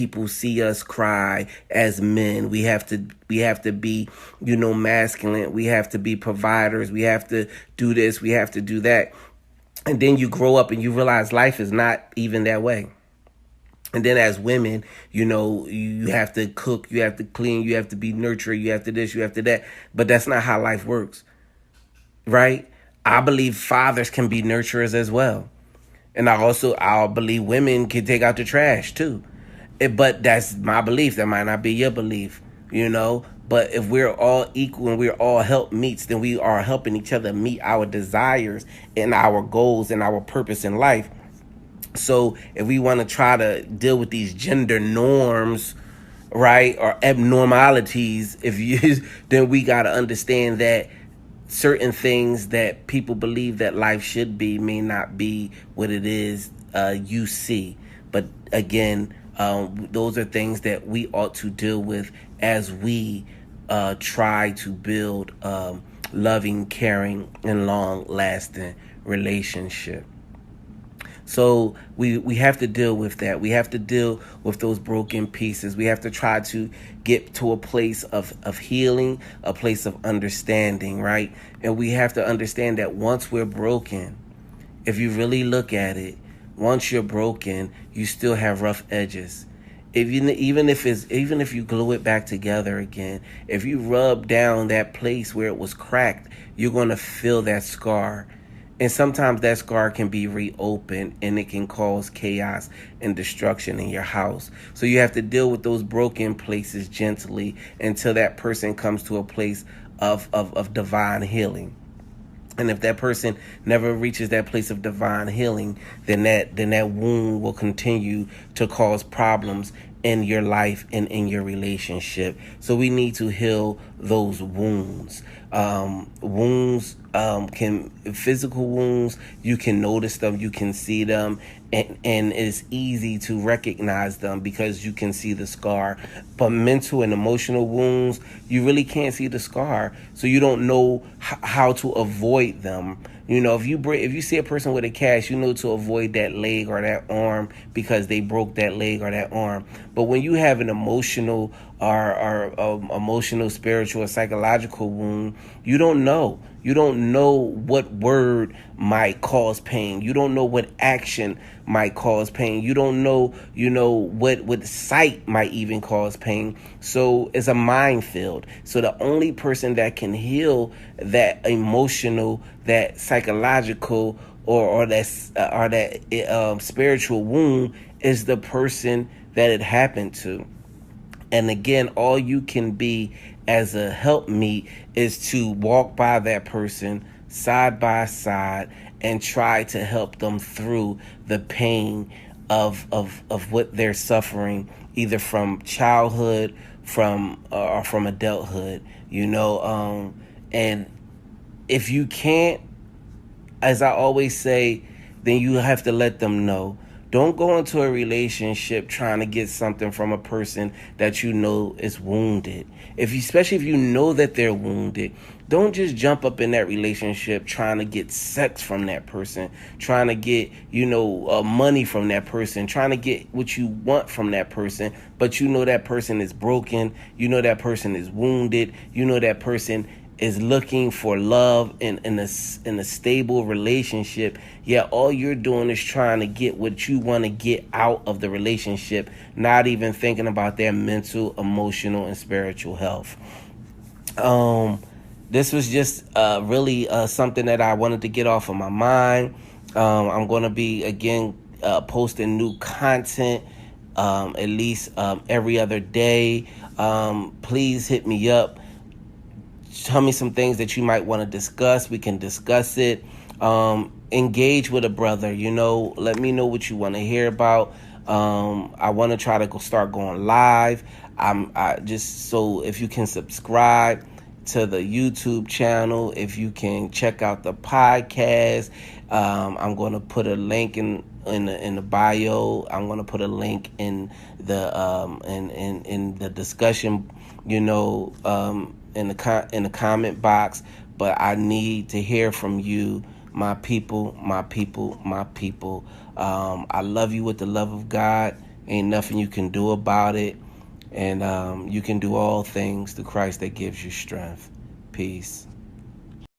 people see us cry as men. We have to be, masculine. We have to be providers. We have to do this. We have to do that. And then you grow up and you realize life is not even that way. And then as women, you have to cook, you have to clean, you have to be nurturing, you have to this, you have to that. But that's not how life works, right? I believe fathers can be nurturers as well. And I believe women can take out the trash too. But that's my belief. That might not be your belief, But if we're all equal and we're all help meets, then we are helping each other meet our desires and our goals and our purpose in life. So if we want to try to deal with these gender norms, right, or abnormalities, then we got to understand that certain things that people believe that life should be may not be what it is you see. But again, those are things that we ought to deal with as we try to build loving, caring, and long-lasting relationship. So we have to deal with that. We have to deal with those broken pieces. We have to try to get to a place of healing, a place of understanding, right? And we have to understand that once we're broken, if you really look at it, once you're broken, you still have rough edges. Even if you glue it back together again, if you rub down that place where it was cracked, you're going to feel that scar. And sometimes that scar can be reopened and it can cause chaos and destruction in your house. So you have to deal with those broken places gently until that person comes to a place of divine healing. And if that person never reaches that place of divine healing, then that wound will continue to cause problems in your life and in your relationship. So we need to heal those wounds. Physical wounds, you can notice them, you can see them, and it's easy to recognize them because you can see the scar. But mental and emotional wounds, you really can't see the scar, so you don't know how to avoid them. If you see a person with a cast, you know to avoid that leg or that arm because they broke that leg or that arm. But when you have an emotional or emotional, spiritual, or psychological wound, you don't know. You don't know what word might cause pain. You don't know what action might cause pain. You don't know, what sight might even cause pain. So it's a minefield. So the only person that can heal that emotional, that psychological, or that spiritual wound is the person that it happened to. And again, all you can be as a helpmeet is to walk by that person side by side and try to help them through the pain of what they're suffering, either from childhood, or from adulthood, and if you can't, as I always say, then you have to let them know. Don't go into a relationship trying to get something from a person that you know is wounded. Especially if you know that they're wounded, don't just jump up in that relationship trying to get sex from that person, trying to get, money from that person, trying to get what you want from that person. But that person is broken. That person is wounded. That person is looking for love in a stable relationship. Yeah, all you're doing is trying to get what you want to get out of the relationship, not even thinking about their mental, emotional, and spiritual health. This was just really something that I wanted to get off of my mind. I'm going to be, again, posting new content at least every other day. Please hit me up. Tell me some things that you might want to discuss. We can discuss it. Engage with a brother, let me know what you want to hear about. I want to try to start going live. So if you can subscribe to the YouTube channel, if you can check out the podcast, I'm going to put a link in the bio. I'm going to put a link in the in the discussion, in the comment box. But I need to hear from you, my people. I love you with the love of God, Ain't nothing you can do about it. And you can do all things through Christ that gives you strength. Peace.